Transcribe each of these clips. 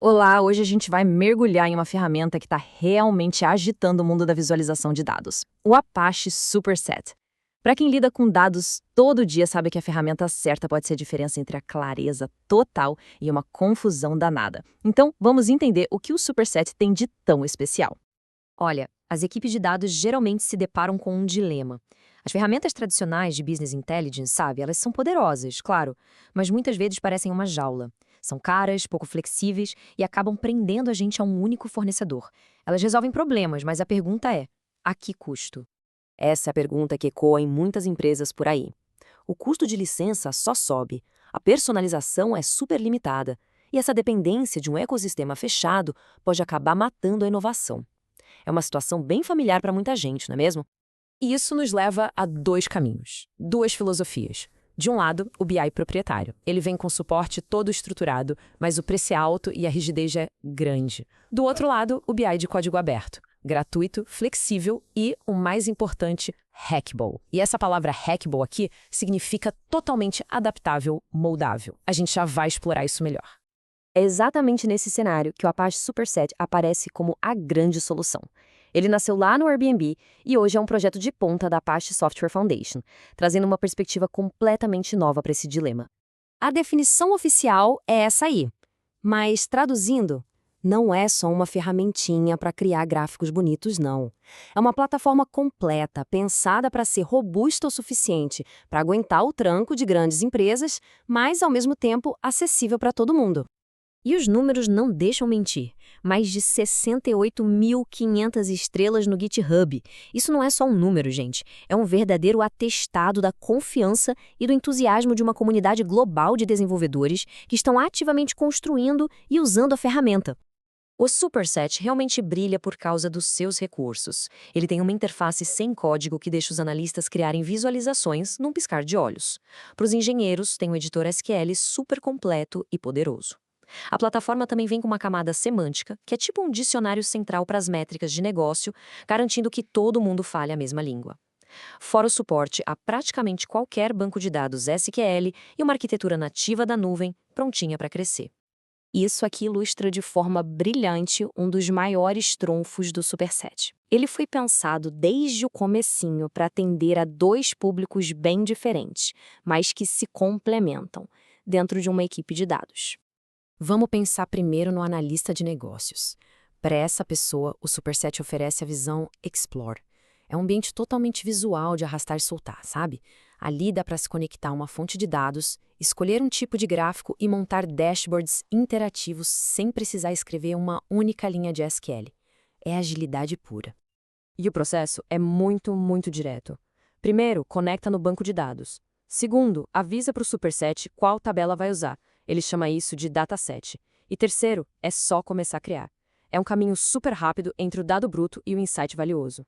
Olá, hoje a gente vai mergulhar em uma ferramenta que está realmente agitando o mundo da visualização de dados, o Apache Superset. Para quem lida com dados todo dia, sabe que a ferramenta certa pode ser a diferença entre a clareza total e uma confusão danada. Então, vamos entender o que o Superset tem de tão especial. Olha, as equipes de dados geralmente se deparam com um dilema. As ferramentas tradicionais de business intelligence, sabe, elas são poderosas, claro, mas muitas vezes parecem uma jaula. São caras, pouco flexíveis e acabam prendendo a gente a um único fornecedor. Elas resolvem problemas, mas a pergunta é: a que custo? Essa é a pergunta que ecoa em muitas empresas por aí. O custo de licença só sobe, a personalização é super limitada, e essa dependência de um ecossistema fechado pode acabar matando a inovação. É uma situação bem familiar para muita gente, não é mesmo? E isso nos leva a dois caminhos, duas filosofias. De um lado, o BI proprietário. Ele vem com suporte todo estruturado, mas o preço é alto e a rigidez é grande. Do outro lado, o BI de código aberto. Gratuito, flexível e, o mais importante, hackable. E essa palavra hackable aqui significa totalmente adaptável, moldável. A gente já vai explorar isso melhor. É exatamente nesse cenário que o Apache Superset aparece como a grande solução. Ele nasceu lá no Airbnb e hoje é um projeto de ponta da Apache Software Foundation, trazendo uma perspectiva completamente nova para esse dilema. A definição oficial é essa aí, mas traduzindo, não é só uma ferramentinha para criar gráficos bonitos, não. É uma plataforma completa, pensada para ser robusta o suficiente para aguentar o tranco de grandes empresas, mas ao mesmo tempo acessível para todo mundo. E os números não deixam mentir. Mais de 68.500 estrelas no GitHub. Isso não é só um número, gente. É um verdadeiro atestado da confiança e do entusiasmo de uma comunidade global de desenvolvedores que estão ativamente construindo e usando a ferramenta. O Superset realmente brilha por causa dos seus recursos. Ele tem uma interface sem código que deixa os analistas criarem visualizações num piscar de olhos. Para os engenheiros, tem um editor SQL super completo e poderoso. A plataforma também vem com uma camada semântica, que é tipo um dicionário central para as métricas de negócio, garantindo que todo mundo fale a mesma língua. Fora o suporte a praticamente qualquer banco de dados SQL e uma arquitetura nativa da nuvem, prontinha para crescer. Isso aqui ilustra de forma brilhante um dos maiores trunfos do Superset. Ele foi pensado desde o comecinho para atender a dois públicos bem diferentes, mas que se complementam, dentro de uma equipe de dados. Vamos pensar primeiro no analista de negócios. Para essa pessoa, o Superset oferece a visão Explore. É um ambiente totalmente visual de arrastar e soltar, sabe? Ali dá para se conectar a uma fonte de dados, escolher um tipo de gráfico e montar dashboards interativos sem precisar escrever uma única linha de SQL. É agilidade pura. E o processo é muito direto. Primeiro, conecta no banco de dados. Segundo, avisa para o Superset qual tabela vai usar. Ele chama isso de dataset. E terceiro, é só começar a criar. É um caminho super rápido entre o dado bruto e o insight valioso.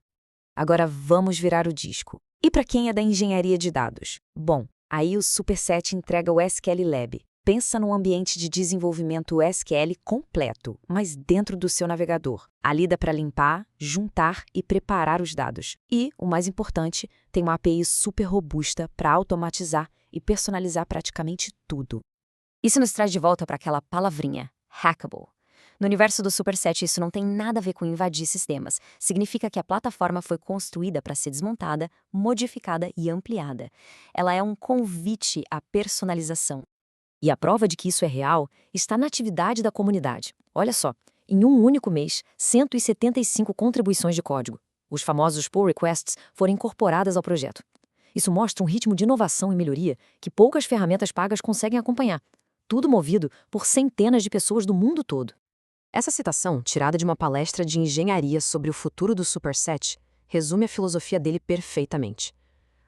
Agora vamos virar o disco. E para quem é da engenharia de dados? Bom, aí o Superset entrega o SQL Lab. Pensa num ambiente de desenvolvimento SQL completo, mas dentro do seu navegador. Ali dá para limpar, juntar e preparar os dados. E, o mais importante, tem uma API super robusta para automatizar e personalizar praticamente tudo. Isso nos traz de volta para aquela palavrinha, hackable. No universo do Superset, isso não tem nada a ver com invadir sistemas. Significa que a plataforma foi construída para ser desmontada, modificada e ampliada. Ela é um convite à personalização. E a prova de que isso é real está na atividade da comunidade. Olha só, em um único mês, 175 contribuições de código. Os famosos pull requests foram incorporadas ao projeto. Isso mostra um ritmo de inovação e melhoria que poucas ferramentas pagas conseguem acompanhar. Tudo movido por centenas de pessoas do mundo todo. Essa citação, tirada de uma palestra de engenharia sobre o futuro do Superset, resume a filosofia dele perfeitamente.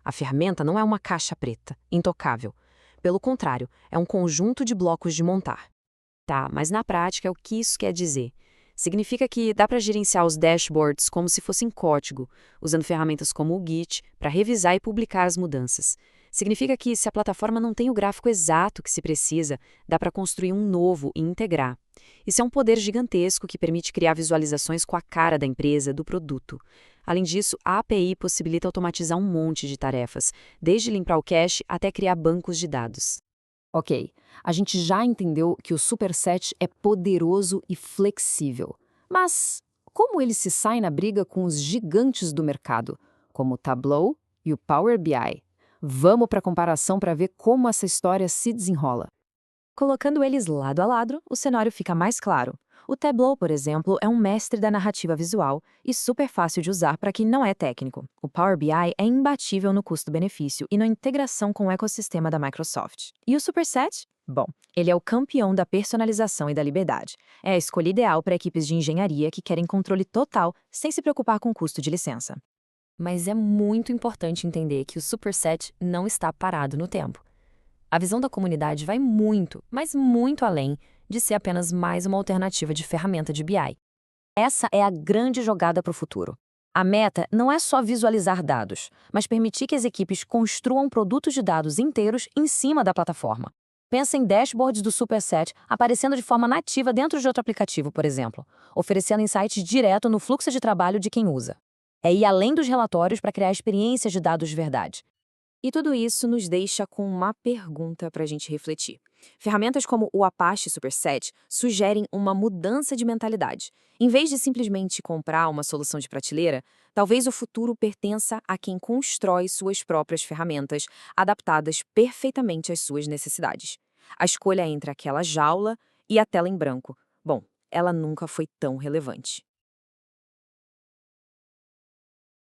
A ferramenta não é uma caixa preta, intocável. Pelo contrário, é um conjunto de blocos de montar. Tá, mas na prática, o que isso quer dizer? Significa que dá para gerenciar os dashboards como se fossem código, usando ferramentas como o Git para revisar e publicar as mudanças. Significa que, se a plataforma não tem o gráfico exato que se precisa, dá para construir um novo e integrar. Isso é um poder gigantesco que permite criar visualizações com a cara da empresa, do produto. Além disso, a API possibilita automatizar um monte de tarefas, desde limpar o cache até criar bancos de dados. Ok, a gente já entendeu que o Superset é poderoso e flexível. Mas como ele se sai na briga com os gigantes do mercado, como o Tableau e o Power BI? Vamos para a comparação para ver como essa história se desenrola. Colocando eles lado a lado, o cenário fica mais claro. O Tableau, por exemplo, é um mestre da narrativa visual e super fácil de usar para quem não é técnico. O Power BI é imbatível no custo-benefício e na integração com o ecossistema da Microsoft. E o Superset? Bom, ele é o campeão da personalização e da liberdade. É a escolha ideal para equipes de engenharia que querem controle total, sem se preocupar com o custo de licença. Mas é muito importante entender que o Superset não está parado no tempo. A visão da comunidade vai muito, mas muito além de ser apenas mais uma alternativa de ferramenta de BI. Essa é a grande jogada para o futuro. A meta não é só visualizar dados, mas permitir que as equipes construam produtos de dados inteiros em cima da plataforma. Pensa em dashboards do Superset aparecendo de forma nativa dentro de outro aplicativo, por exemplo, oferecendo insights direto no fluxo de trabalho de quem usa. É ir além dos relatórios para criar experiências de dados de verdade. E tudo isso nos deixa com uma pergunta para a gente refletir. Ferramentas como o Apache Superset sugerem uma mudança de mentalidade. Em vez de simplesmente comprar uma solução de prateleira, talvez o futuro pertença a quem constrói suas próprias ferramentas, adaptadas perfeitamente às suas necessidades. A escolha entre aquela jaula e a tela em branco. Bom, ela nunca foi tão relevante.